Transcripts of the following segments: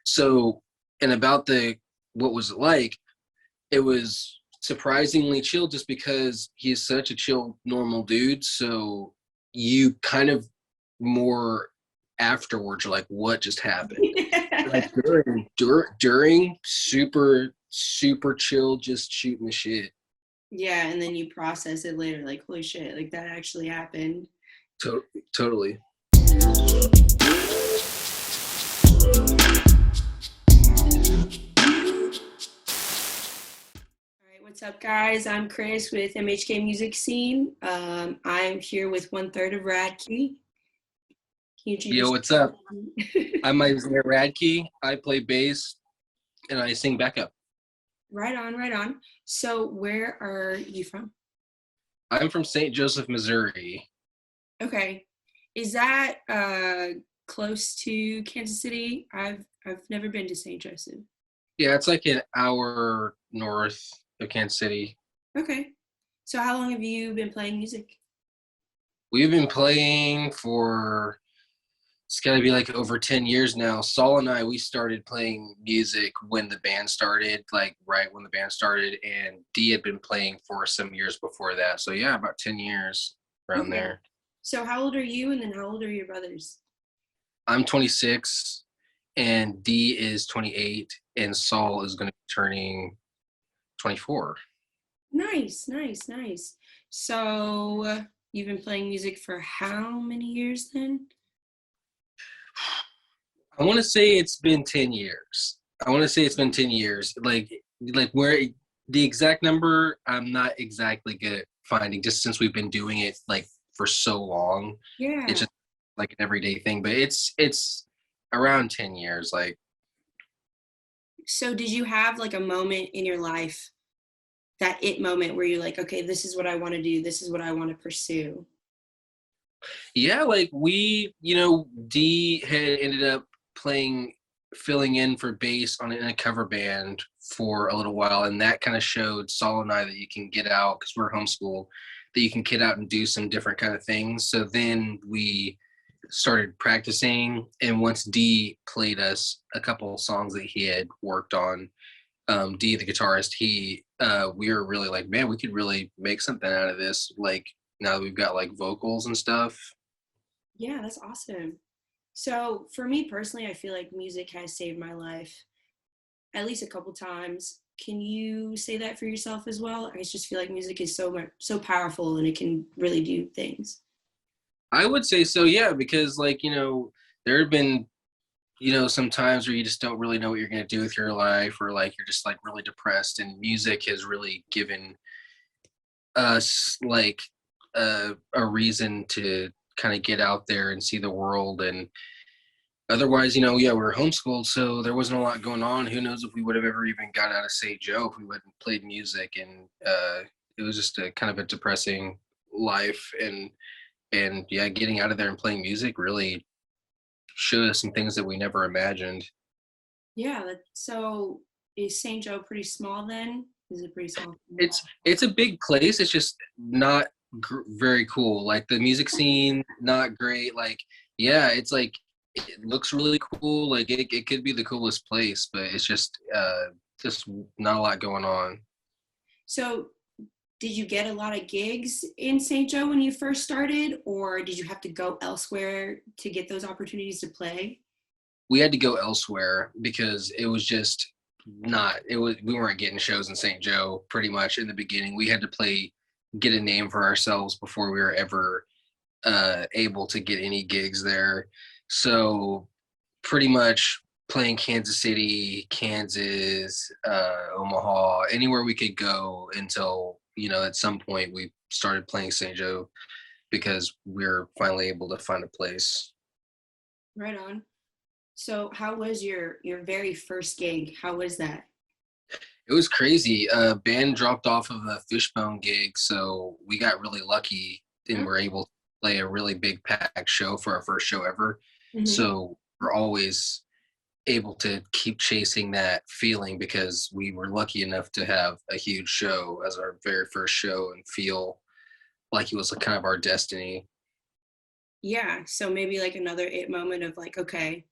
So, and about the what was it like? It was surprisingly chill, just because he's such a chill, normal dude. So you kind of more afterwards, you're like, what just happened? Like during super chill, just shooting the shit. Yeah, and then you process it later, like, holy shit, like that actually happened. Totally. All right, what's up, guys? I'm Krys with MHK Music Scene. I'm here with one third of Radkey. Can you Yo, introduce what's up? yourself? I'm Isaiah Radkey. I play bass and I sing backup. Right on, right on. So, where are you from? I'm from St. Joseph, Missouri. Okay, is that close to Kansas City? I've never been to St. Joseph. Yeah, it's like an hour north of Kansas City. Okay, so how long have you been playing music? We've been playing for, it's got to be like over 10 years now. Saul and I, we started playing music when the band started, like right when the band started, and Dee had been playing for some years before that. So yeah, about 10 years around Okay, there. so how old are you, and then how old are your brothers? I'm 26 and Dee is 28 and Saul is going to be turning 24. Nice, nice, nice. So you've been playing music for how many years then? I want to say it's been 10 years. I want to say it's been 10 years. Like where the exact number, I'm not exactly good at finding, just since we've been doing it like for so long. It's Yeah. just like an everyday thing, but it's around 10 years. Like, So did you have like a moment in your life, that it moment where you're like, okay, this is what I want to do, this is what I want to pursue? yeah, like D had ended up playing, filling in for bass in a cover band for a little while, and that kind of showed Saul and I that you can get out, because we're homeschooled, that you can get out and do some different kind of things. So then we started practicing, and once D played us a couple of songs that he had worked on, D the guitarist, he we were really like, man, we could really make something out of this. Like now that we've got like vocals and stuff. Yeah, that's awesome. So for me personally, I feel like music has saved my life at least a couple times. Can you say that for yourself as well? I just feel like music is so much so powerful, and it can really do things. I would say so, yeah, because like, there have been, some times where you just don't really know what you're going to do with your life, or like you're just like really depressed, and music has really given us like a reason to kind of get out there and see the world. And otherwise, yeah, we were homeschooled, so there wasn't a lot going on. Who knows if we would have ever even got out of St. Joe if we wouldn't played music. And it was just a kind of a depressing life. And yeah, getting out of there and playing music really showed us some things that we never imagined. Yeah, so is St. Joe pretty small then? Is it pretty small? It's a big place. It's just not very cool. Like the music scene, not great. Like, yeah, it's like it looks really cool. Like it could be the coolest place, but it's just not a lot going on. So did you get a lot of gigs in St. Joe when you first started, or did you have to go elsewhere to get those opportunities to play? We had to go elsewhere because it was just not, it was, we weren't getting shows in St. Joe pretty much in the beginning. We had to get a name for ourselves before we were ever able to get any gigs there. So pretty much playing Kansas City, Kansas, Omaha, anywhere we could go until, at some point we started playing St. Joe, because we're finally able to find a place. Right on. So how was your very first gig? How was that? It was crazy. Band dropped off of a Fishbone gig, so we got really lucky and were able to play a really big packed show for our first show ever. Mm-hmm. So we're always able to keep chasing that feeling, because we were lucky enough to have a huge show as our very first show and feel like it was kind of our destiny. Yeah, so maybe like another it moment of like, okay,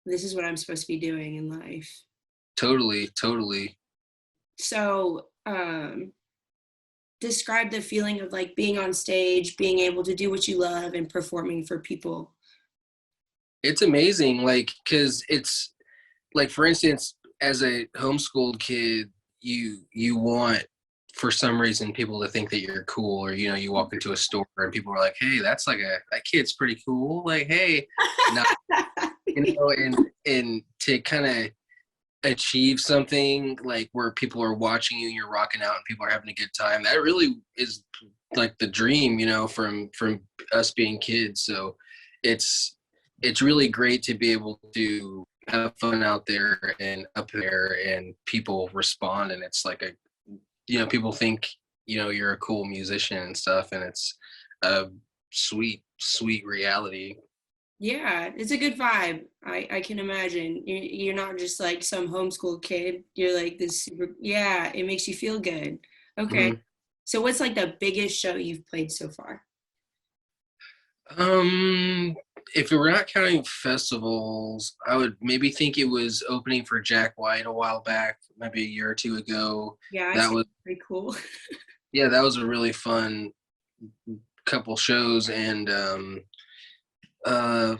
this is what I'm supposed to be doing in life. Totally, totally. So, describe the feeling of like being on stage, being able to do what you love and performing for people. It's amazing, like, because it's like, for instance, as a homeschooled kid, you want, for some reason, people to think that you're cool, or you walk into a store and people are like, hey, that's like that kid's pretty cool, like, hey, now, and to kind of achieve something like where people are watching you and you're rocking out and people are having a good time, that really is like the dream, from us being kids. So it's really great to be able to have fun out there and up there, and people respond, and it's like people think you're a cool musician and stuff, and it's a sweet reality. Yeah, it's a good vibe. I can imagine. You're not just like some homeschool kid. You're like this super, yeah, it makes you feel good. Okay. Mhm. So what's like the biggest show you've played so far? Um, if we're not counting festivals, I would maybe think it was opening for Jack White a while back, maybe a year or two ago. Yeah, I That see. was Pretty cool. Yeah, that was a really fun couple shows, and uh,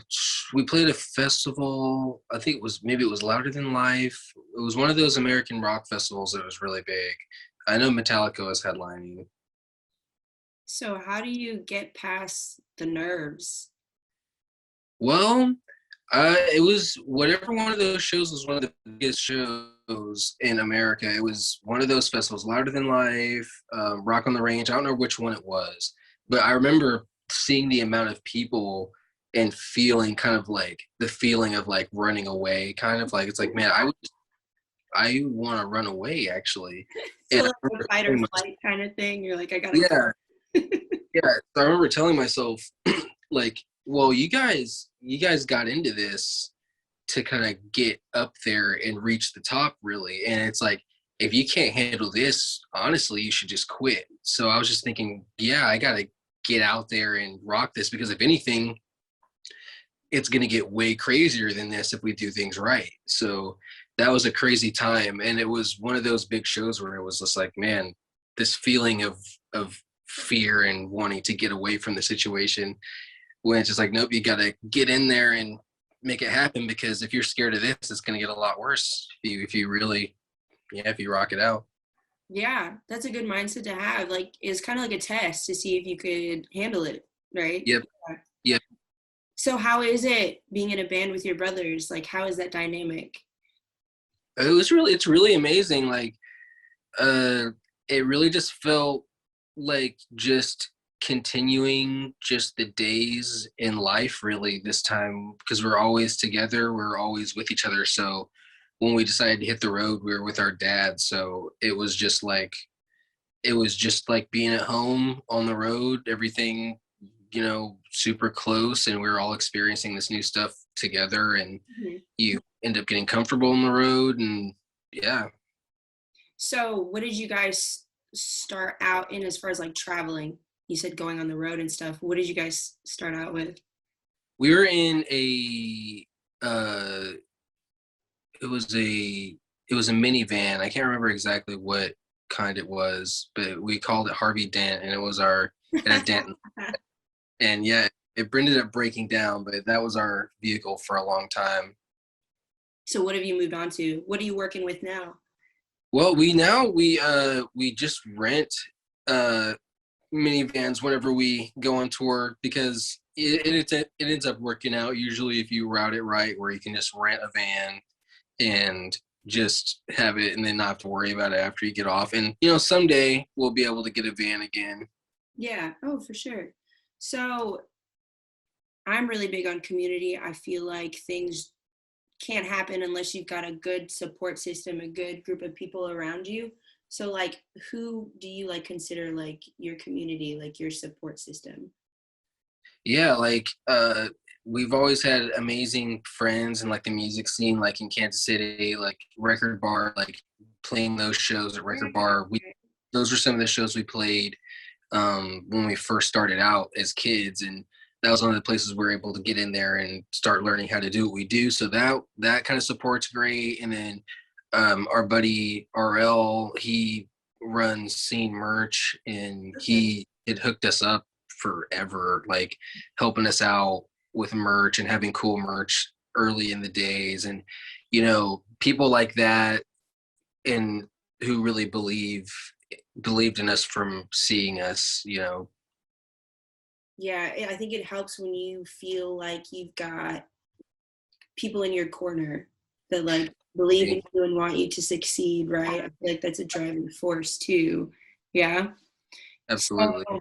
we played a festival. I think it was Louder Than Life. It was one of those American rock festivals that was really big. I know Metallica was headlining. So how do you get past the nerves? Well, it was whatever one of those shows was one of the biggest shows in America. It was one of those festivals, Louder Than Life, Rock on the Range. I don't know which one it was, but I remember seeing the amount of people and feeling kind of like the feeling of like running away, kind of like it's like, man, I want to run away actually. So And I like a remember fight or telling flight kind of thing. You're like, I gotta yeah, go. yeah. So I remember telling myself, like, well, you guys got into this to kind of get up there and reach the top, really. And it's like, if you can't handle this, honestly, you should just quit. So I was just thinking, yeah, I got to get out there and rock this, because if anything, it's going to get way crazier than this if we do things right. So that was a crazy time. And it was one of those big shows where it was just like, man, this feeling of fear and wanting to get away from the situation, when it's just like, nope, you got to get in there and make it happen, because if you're scared of this, it's going to get a lot worse if you really, yeah, if you rock it out. Yeah, that's a good mindset to have. Like, it's kind of like a test to see if you could handle it, right? Yep. Yeah. Yep. So how is it being in a band with your brothers? Like, how is that dynamic? It's really amazing. Like, uh, it really just felt like just continuing just the days in life, really, this time, because we're always together, we're always with each other. So when we decided to hit the road, we were with our dad. So it was just like being at home on the road, everything, super close, and we were all experiencing this new stuff together, and Mhm. you end up getting comfortable on the road, and yeah. So what did you guys start out in as far as like traveling? You said going on the road and stuff. What did you guys start out with? We were in a uh it was a minivan. I can't remember exactly what kind it was, but we called it Harvey Dent, and it had Dent, and yeah, it ended up breaking down, but that was our vehicle for a long time. So what have you moved on to? What are you working with now? Well, we just rent uh minivans whenever we go on tour, because it ends up working out usually if you route it right, where you can just rent a van and just have it, and then not have to worry about it after you get off. And someday we'll be able to get a van again. Yeah, oh, for sure. So I'm really big on community. I feel like things can't happen unless you've got a good support system, a good group of people around you. So like who do you like consider like your community, like your support system? Yeah, like we've always had amazing friends in like the music scene, like in Kansas City, like Record Bar, like playing those shows at Record Bar. We Those were some of the shows we played when we first started out as kids, and that was one of the places we were able to get in there and start learning how to do what we do. So that kind of support's great. And then our buddy RL, he runs Scene Merch, and Okay. he had hooked us up forever, like helping us out with merch and having cool merch early in the days. And people like that, and who really believed in us from seeing us. Yeah, I think it helps when you feel like you've got people in your corner that like believe in you and want you to succeed, right? I feel like that's a driving force too. Yeah. So Absolutely.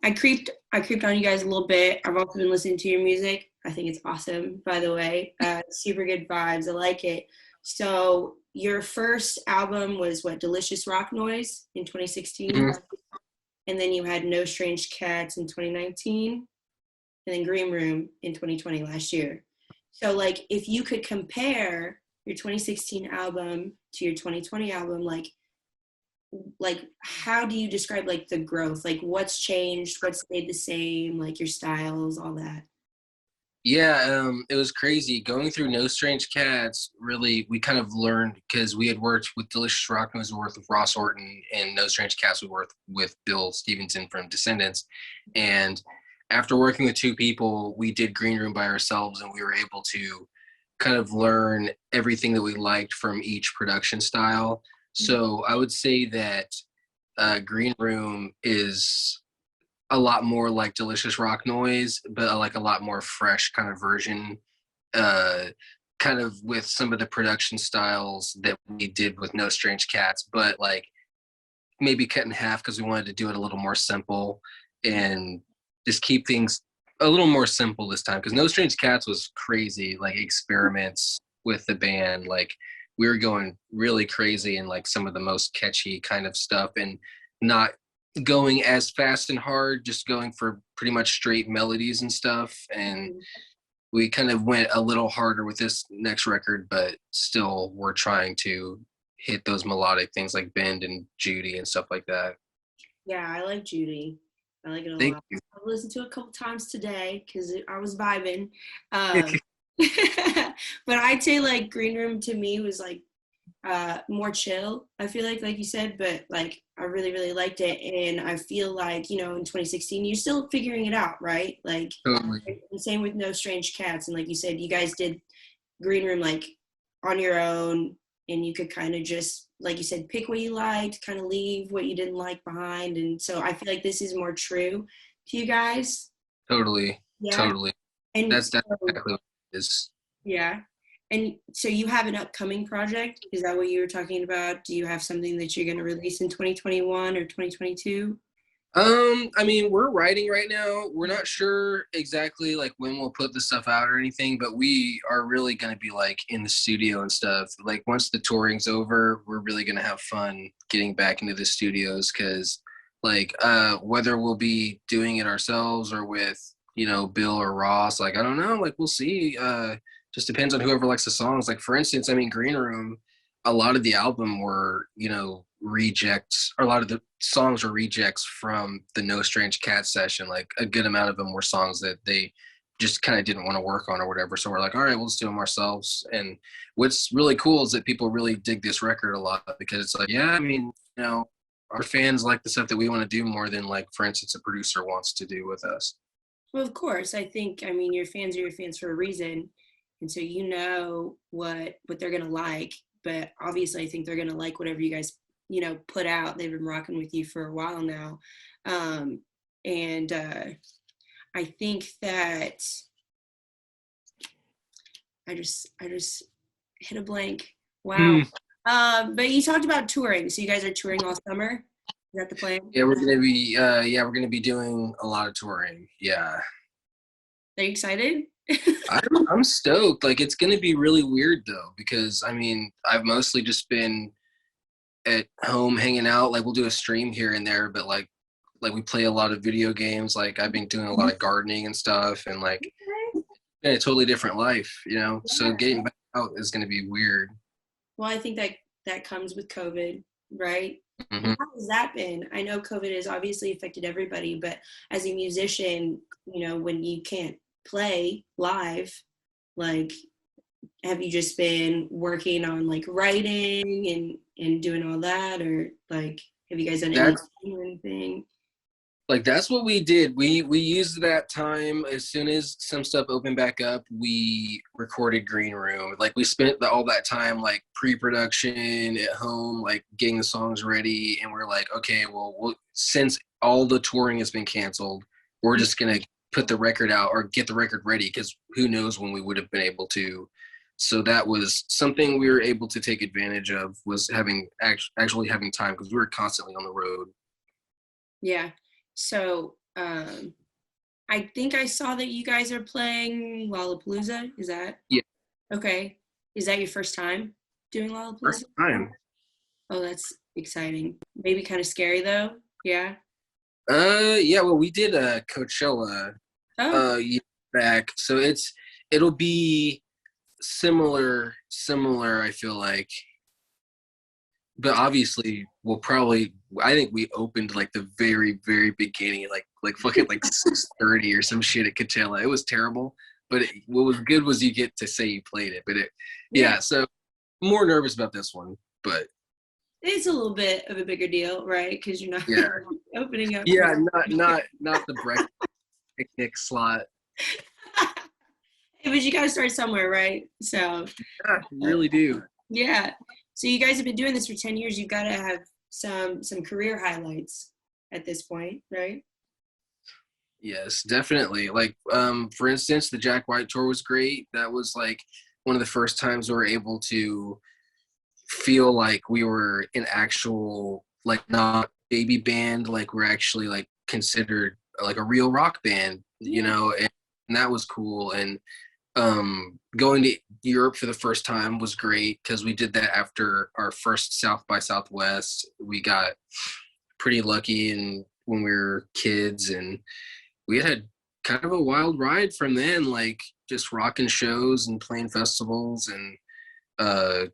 I creeped on you guys a little bit. I've also been listening to your music. I think it's awesome, by the way. Super good vibes. I like it. So your first album was what, Delicious Rock Noise in 2016? Mhm. And then you had No Strange Cats in 2019, and then Green Room in 2020 last year. So like if you could compare your 2016 album to your 2020 album, like how do you describe like the growth? Like what's changed, what's stayed the same, like your styles, all that? Yeah, it was crazy going through No Strange Cats. Really, we kind of learned because we had worked with Delicious Rock Noise, we worked with Ross Orton, and No Strange Cats we worked with Bill Stevenson from Descendants. And after working with two people, we did Green Room by ourselves, and we were able to kind of learn everything that we liked from each production style. So I would say that Green Room is a lot more like Delicious Rock Noise, but like a lot more fresh kind of version, uh, kind of with some of the production styles that we did with No Strange Cats, but like maybe cut in half because we wanted to do it a little more simple and just keep things a little more simple this time. Because No Strange Cats was crazy, like experiments with the band, like we were going really crazy and like some of the most catchy kind of stuff, and not going as fast and hard, just going for pretty much straight melodies and stuff. And we kind of went a little harder with this next record, but still we're trying to hit those melodic things like Bend and Judy and stuff like that. Yeah, I like Judy. I like it a Thank lot. you. I've listened to it a couple times today because I was vibing. Um, but I'd say like Green Room to me was like more chill. I feel like you said, but like I really really liked it, and I feel like in 2016 you're still figuring it out, right? Like, Totally. and same with No Strange Cats, and like you said, you guys did Green Room like on your own, and you could kind of just like you said pick what you liked, kind of leave what you didn't like behind, and so I feel like this is more true to you guys. Totally. Yeah, Totally. and That's so exactly what it is. yeah. And so you have an upcoming project? Is that what you were talking about? Do you have something that you're going to release in 2021 or 2022? I mean, we're writing right now. We're not sure exactly like when we'll put the stuff out or anything, but we are really gonna be like in the studio and stuff. Like once the touring's over, we're really gonna have fun getting back into the studios because like whether we'll be doing it ourselves or with, Bill or Ross, like I don't know, like we'll see. Just depends on whoever likes the songs. Like for instance, I mean Green Room, a lot of the album were, rejects, or a lot of the songs were rejects from the No Strange Cat session. Like a good amount of them were songs that they just kind of didn't want to work on or whatever. So we're like, all right, we'll just do them ourselves. And what's really cool is that people really dig this record a lot because it's like, yeah, I mean, our fans like the stuff that we want to do more than like, for instance, a producer wants to do with us. Well, of course. I mean, your fans are your fans for a reason. And so you know what they're going to like, but obviously I think they're going to like whatever you guys, put out. They've been rocking with you for a while now. Um, and I think that I just hit a blank. Wow. Mm. But you talked about touring. So you guys are touring all summer. Is that the plan? We're gonna be doing a lot of touring. Yeah. Are you excited? I'm stoked. Like it's gonna be really weird though, because I mean, I've mostly just been at home hanging out. Like we'll do a stream here and there, but like we play a lot of video games. Like I've been doing a lot of gardening and stuff, and like a totally different life. So Yeah. getting back out is gonna be weird. Well, I think that comes with COVID, right? Hmm. How has that been? I know COVID has obviously affected everybody, but as a musician, when you can't play live, like, have you just been working on like writing and doing all that, or like, have you guys done any That's or anything? that's what we did. We used that time as soon as some stuff opened back up. We recorded Green Room. Like we spent all that time like pre-production at home, like getting the songs ready. And we're like, okay, well, since all the touring has been canceled, we're just gonna put the record out or get the record ready because who knows when we would have been able to. So that was something we were able to take advantage of, was having actually having time because we were constantly on the road. Yeah. So I think I saw that you guys are playing Lollapalooza. Is that Yeah, okay? Is that your first time doing first Lollapalooza? time. Oh, that's exciting. Maybe kind of scary though. Yeah. Yeah, well, we did a Coachella Oh, year back, so it'll be similar, I feel like. But obviously, we'll probably I think we opened like the very, very beginning, like fucking like 6:30 or some shit at Coachella. It was terrible, but what was good was you get to say you played it. But yeah. yeah, so more nervous about this one, but It's a little bit of a bigger deal, right? Because you're not yeah, opening up for. yeah, not the breakfast picnic slot. But you got to start somewhere, right? So, Yeah, you uh, really do. yeah. So you guys have been doing this for 10 years. You've got to have some career highlights at this point, right? Yes, definitely. Like, for instance, the Jack White tour was great. That was like one of the first times we were able to feel like we were an actual, like, not baby band, like we're actually like considered like a real rock band, Yeah. and that was cool. And going to Europe for the first time was great because we did that after our first South by Southwest. We got pretty lucky and when we were kids, and we had kind of a wild ride from then, like just rocking shows and playing festivals. And uh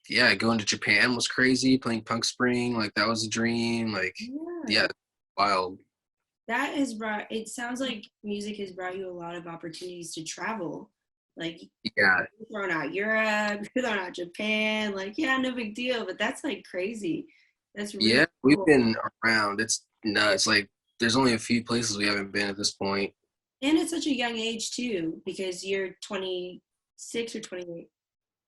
yeah, going to Japan was crazy, playing Punk Spring, like that was a dream. Like, Yeah. yeah, wild. That has brought, it sounds like music has brought you a lot of opportunities to travel. Like, Yeah, you're throwing out Europe, you're throwing out Japan. Like, yeah, no big deal, but that's like crazy. That's really yeah, we've cool. been around. It's nuts. Like there's only a few places we haven't been at this point. And at such a young age, too, because you're 26 or 28,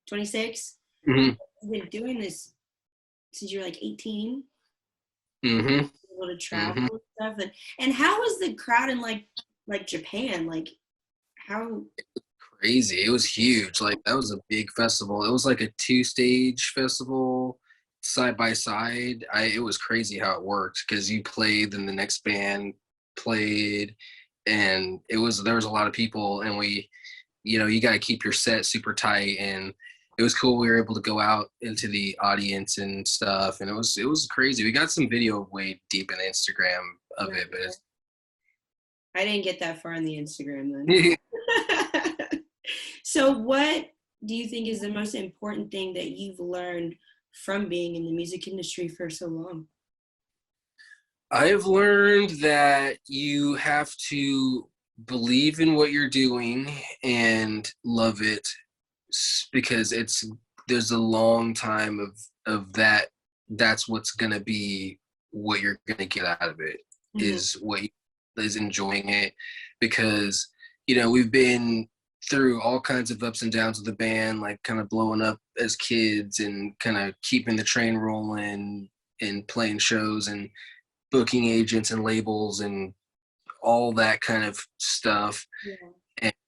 26. Hmm. You've been doing this since you're like 18, Hmm. able to travel Hmm. and stuff. And how was the crowd in like Japan? Like, how? Crazy. It was huge. Like that was a big festival. It was like a two-stage festival side by side. It was crazy how it worked because you played, then the next band played, and there was a lot of people, and you got to keep your set super tight. And it was cool. We were able to go out into the audience and stuff, and it was crazy. We got some video way deep in Instagram of it, but I didn't get that far on the Instagram then. it's So, what do you think is the most important thing that you've learned from being in the music industry for so long? I've learned that you have to believe in what you're doing and love it because there's a long time of that. That's what's gonna be what you're gonna get out of it, Mhm. is is enjoying it. Because we've been through all kinds of ups and downs with the band, like kind of blowing up as kids and kind of keeping the train rolling and playing shows and booking agents and labels and all that kind of stuff. Yeah.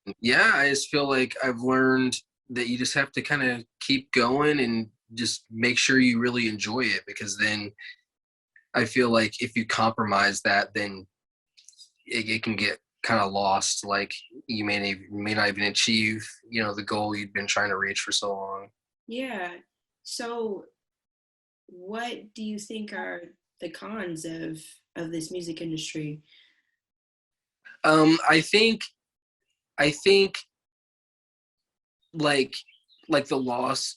And yeah, I just feel like I've learned that you just have to kind of keep going and just make sure you really enjoy it, because then I feel like if you compromise that, then it can get kind of lost. Like you may not even achieve the goal you've been trying to reach for so long. Yeah. So, what do you think are the cons of this music industry? I think like the loss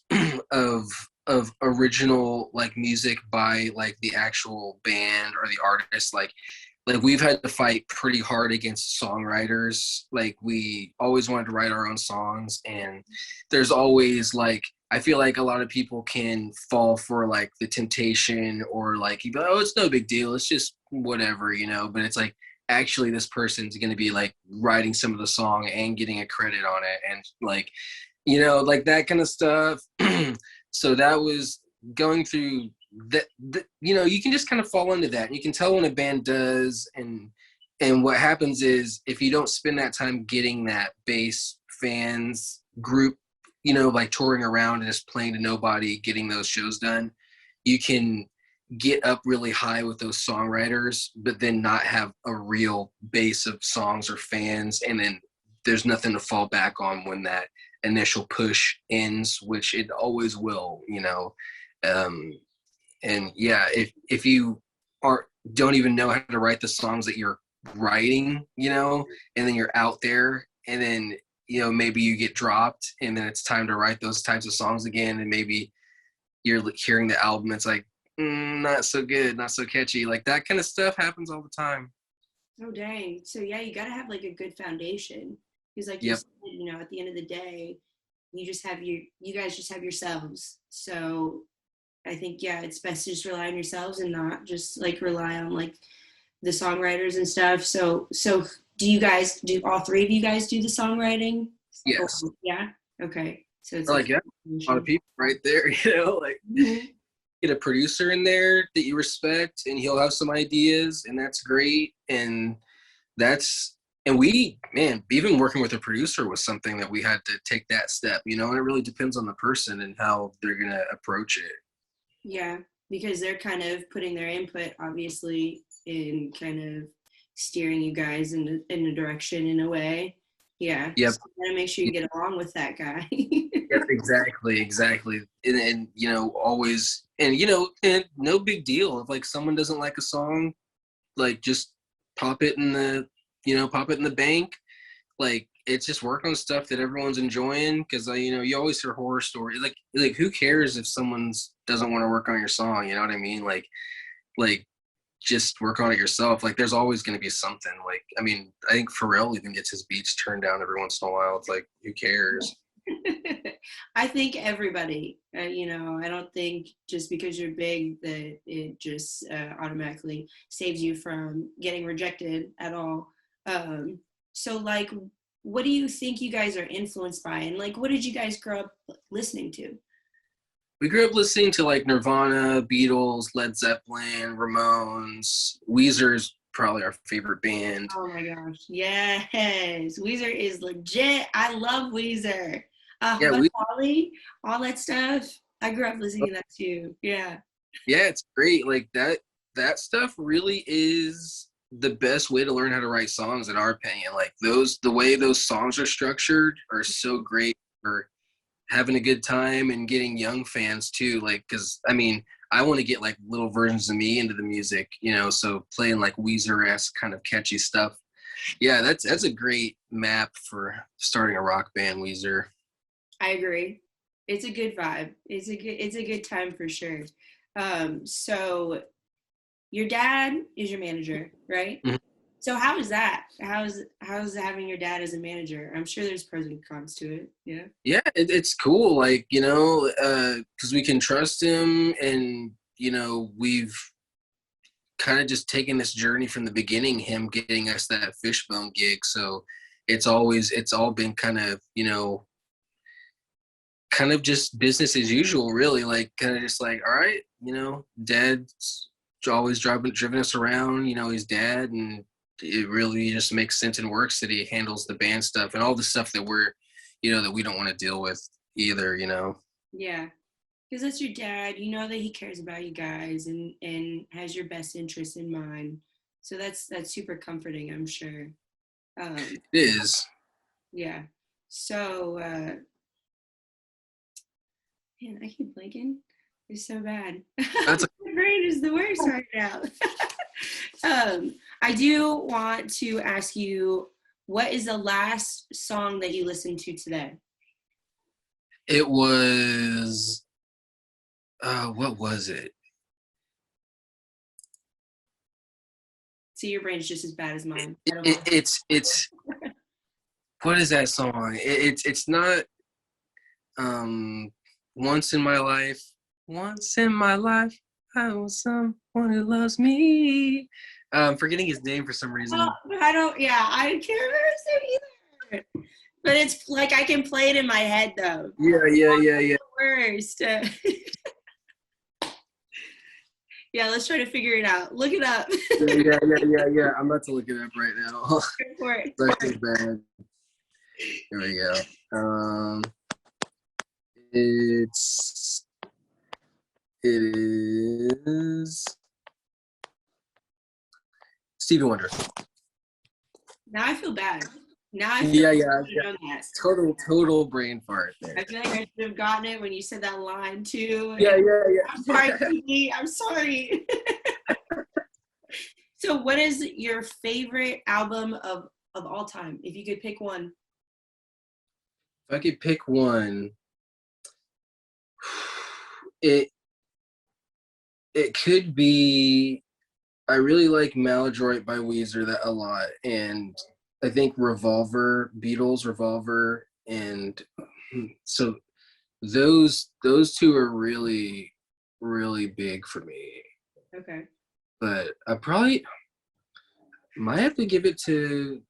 of of original like music by like the actual band or the artist, like we've had to fight pretty hard against songwriters. Like we always wanted to write our own songs, and there's always like I feel like a lot of people can fall for like the temptation or like you go, oh, it's no big deal, it's just whatever, but it's like actually this person's going to be like writing some of the song and getting a credit on it, and like like that kind of stuff. So that was going through that, you can just kind of fall into that. You can tell when a band does, and what happens is if you don't spend that time getting that base fans group, like touring around and just playing to nobody, getting those shows done, you can get up really high with those songwriters, but then not have a real base of songs or fans, and then there's nothing to fall back on when that initial push ends, which it always will. And yeah, if you don't even know how to write the songs that you're writing, and then you're out there, and then maybe you get dropped, and then it's time to write those types of songs again, and maybe you're hearing the album, it's like not so good, not so catchy, like that kind of stuff happens all the time. Oh dang. So yeah, you gotta have like a good foundation. Because like you Yep. said, at the end of the day, you guys just have yourselves. So I think yeah, it's best to just rely on yourselves and not just like rely on like the songwriters and stuff. So do all three of you guys do the songwriting? Yes. Yeah. Okay. So it's Or like like, yeah, a lot of people right there. Like Mhm. get a producer in there that you respect, and he'll have some ideas, and that's great. That's and we, man, even working with a producer was something that we had to take that step, and it really depends on the person and how they're gonna approach it. Yeah, because they're kind of putting their input, obviously, in kind of steering you guys in a direction in a way. Yeah, Yep. so you gotta make sure you get along with that guy. Yep, exactly. And always, and no big deal if like someone doesn't like a song, like just pop it in the pop it in the bank. Like it's just work on stuff that everyone's enjoying, because you always hear horror stories, like who cares if someone's doesn't want to work on your song, you know what I mean? Like just work on it yourself. Like there's always going to be something. Like I mean, I think Pharrell even gets his beats turned down every once in a while. It's like who cares? I think everybody, I don't think just because you're big that it just automatically saves you from getting rejected at all. So, like, what do you think you guys are influenced by? And, like, what did you guys grow up listening to? We grew up listening to like Nirvana, Beatles, Led Zeppelin, Ramones. Weezer's probably our favorite band. Oh my gosh. Yes. Weezer is legit. I love Weezer. Yeah, But Holly, all that stuff. I grew up listening to that too. Yeah. yeah, it's great. Like that stuff really is the best way to learn how to write songs, in our opinion. Like the way those songs are structured are so great for having a good time and getting young fans too. Like, because I mean, I want to get like little versions of me into the music, so playing like Weezer-esque kind of catchy stuff. Yeah, that's a great map for starting a rock band, Weezer. I agree. It's a good vibe. It's a good time for sure. So your dad is your manager, right? Mhm. So how is that? How's having your dad as a manager? I'm sure there's pros and cons to it. Yeah. Yeah, it's cool. Like, because we can trust him, and we've kind of just taken this journey from the beginning, him getting us that Fishbone gig. So it's all been kind of just business as usual, really. Like kind of just like, all right, dad's always driven us around, he's dad, and it really just makes sense and works that he handles the band stuff and all the stuff that that we don't want to deal with either. Yeah. Because that's your dad. You know that he cares about you guys and has your best interest in mind. So that's super comforting, I'm sure. Um, It is. yeah. So man, I keep blinking. It's so bad. That's My brain is the worst right now. I do want to ask you, what is the last song that you listened to today? it was What was it? See, your brain's just as bad as mine. It's what is that song? It's not once in my life. Once in my life, I was someone who loves me. I'm forgetting his name for some reason. I don't. Yeah, I can't remember his name either. But it's like I can play it in my head though. Yeah. Worst. Yeah, let's try to figure it out. Look it up. Yeah. I'm about to look it up right now. Go for it. That's so bad. Here we go. It is Stevie Wonder. Now I feel bad. Now I feel Yeah. that. Total brain fart there. I feel like I should have gotten it when you said that line too. Yeah. I'm sorry, Phoebe. I'm sorry. So, what is your favorite album of all time? If you could pick one. If I could pick one, it could be. I really like Maladroit by Weezer that a lot, and I think Beatles Revolver, and so those two are really big for me. Okay. But I probably might have to give it to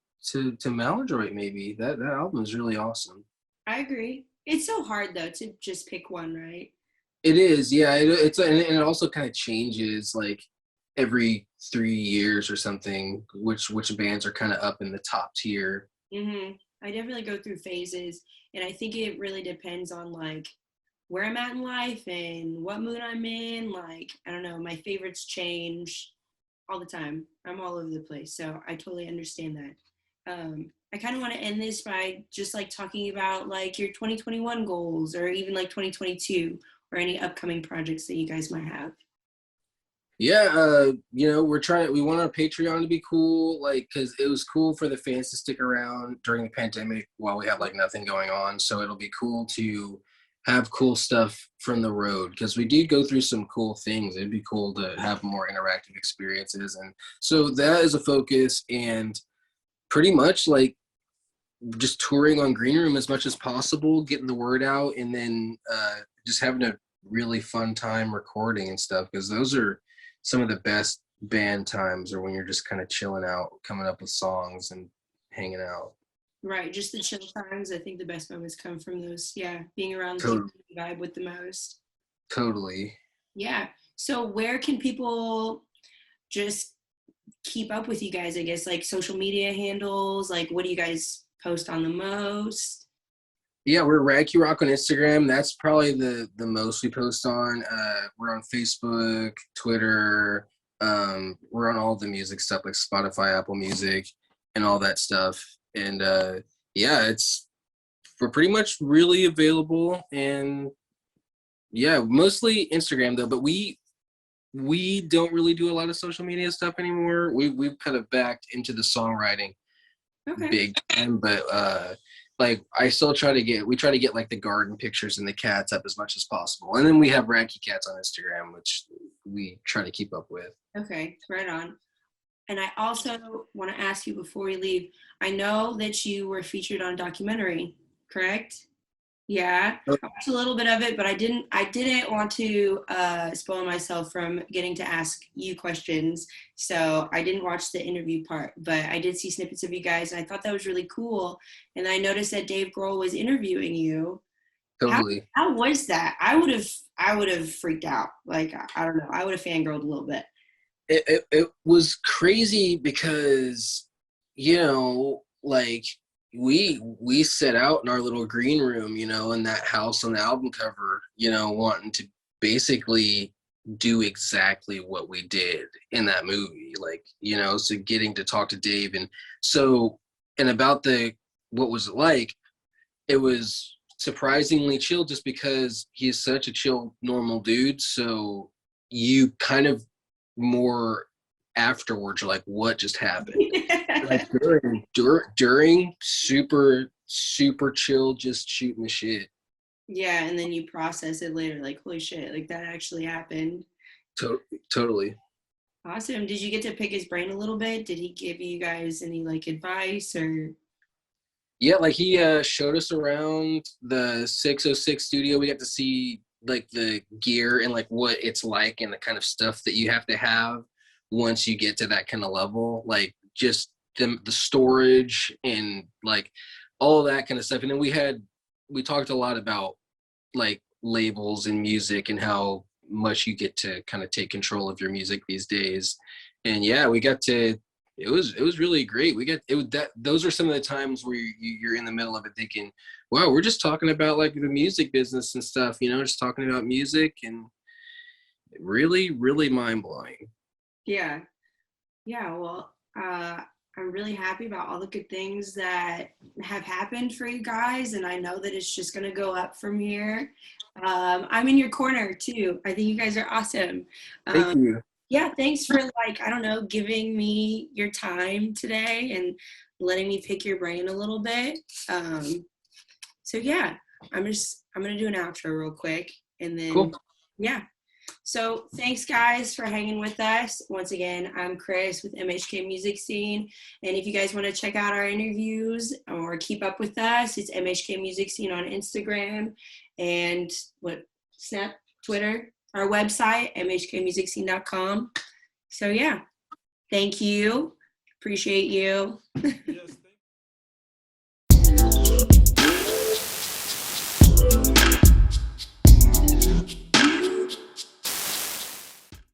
Maladroit. Maybe that album is really awesome. I agree. It's so hard though to just pick one, right? It is, yeah. And it also kind of changes like every 3 years or something. Which bands are kind of up in the top tier. I definitely go through phases, and I think it really depends on like where I'm at in life and what mood I'm in. Like, I don't know, my favorites change all the time. I'm all over the place, so I totally understand that. I kind of want to end this by just like talking about like your 2021 goals, or even like 2022, or any upcoming projects that you guys might have. Yeah, we want our Patreon to be cool, like, because it was cool for the fans to stick around during the pandemic while we have like nothing going on. So it'll be cool to have cool stuff from the road, because we did go through some cool things. It'd be cool to have more interactive experiences, and so that is a focus. And pretty much like just touring on Green Room as much as possible, getting the word out, and then just having a really fun time recording and stuff, because those are some of the best band times, or when you're just kind of chilling out, coming up with songs and hanging out. Right, just the chill times. I think the best moments come from those. Yeah, being around the Totally. people you vibe with the most. Totally. Yeah. So where can people just keep up with you guys? I guess like social media handles. Like, what do you guys post on the most? Yeah, we're Radkey Rock on Instagram. That's probably the most we post on. We're on Facebook, Twitter. We're on all the music stuff like Spotify, Apple Music, and all that stuff. And yeah, we're pretty much really available. And yeah, mostly Instagram though. But we don't really do a lot of social media stuff anymore. We've kind of backed into the songwriting big time, but like we try to get like the garden pictures and the cats up as much as possible, and then we have Radkey Cats on Instagram, which we try to keep up with. Okay, right on. And I also want to ask you before we leave, I know that you were featured on a documentary, correct? Yeah, I watched a little bit of it, but I didn't want to spoil myself from getting to ask you questions. So I didn't watch the interview part, but I did see snippets of you guys, and I thought that was really cool. And I noticed that Dave Grohl was interviewing you. Totally. How was that? I would have freaked out. Like, I don't know. I would have fangirled a little bit. It was crazy because, like we set out in our little green room, in that house on the album cover, wanting to basically do exactly what we did in that movie. Like, so getting to talk to Dave, and about what was it like, it was surprisingly chill, just because he's such a chill, normal dude. So you kind of more afterwards, you're like, what just happened? Like during super chill, just shooting the shit. Yeah, and then you process it later, like, holy shit, like that actually happened. Totally. Awesome. Did you get to pick his brain a little bit? Did he give you guys any like advice or? Yeah, like he showed us around the 606 studio. We got to see like the gear and like what it's like and the kind of stuff that you have to have once you get to that kind of level. Like just the storage and like all that kind of stuff. And then we talked a lot about like labels and music and how much you get to kind of take control of your music these days. And yeah, we got to it was really great. We got it that those are some of the times where you're in the middle of it thinking, wow, we're just talking about like the music business and stuff, just talking about music, and really, really mind blowing. Yeah. Yeah, well, I'm really happy about all the good things that have happened for you guys, and I know that it's just gonna go up from here. I'm in your corner too. I think you guys are awesome. Thank Um, you. yeah, thanks for like, I don't know, giving me your time today and letting me pick your brain a little bit. So yeah, I'm gonna do an outro real quick, and then Cool. yeah. So thanks guys for hanging with us. Once again, I'm Krys with MHK Music Scene. And if you guys want to check out our interviews or keep up with us, it's MHK Music Scene on Instagram and Snap, Twitter, our website, mhkmusicscene.com. So yeah, thank you. Appreciate you. Yes,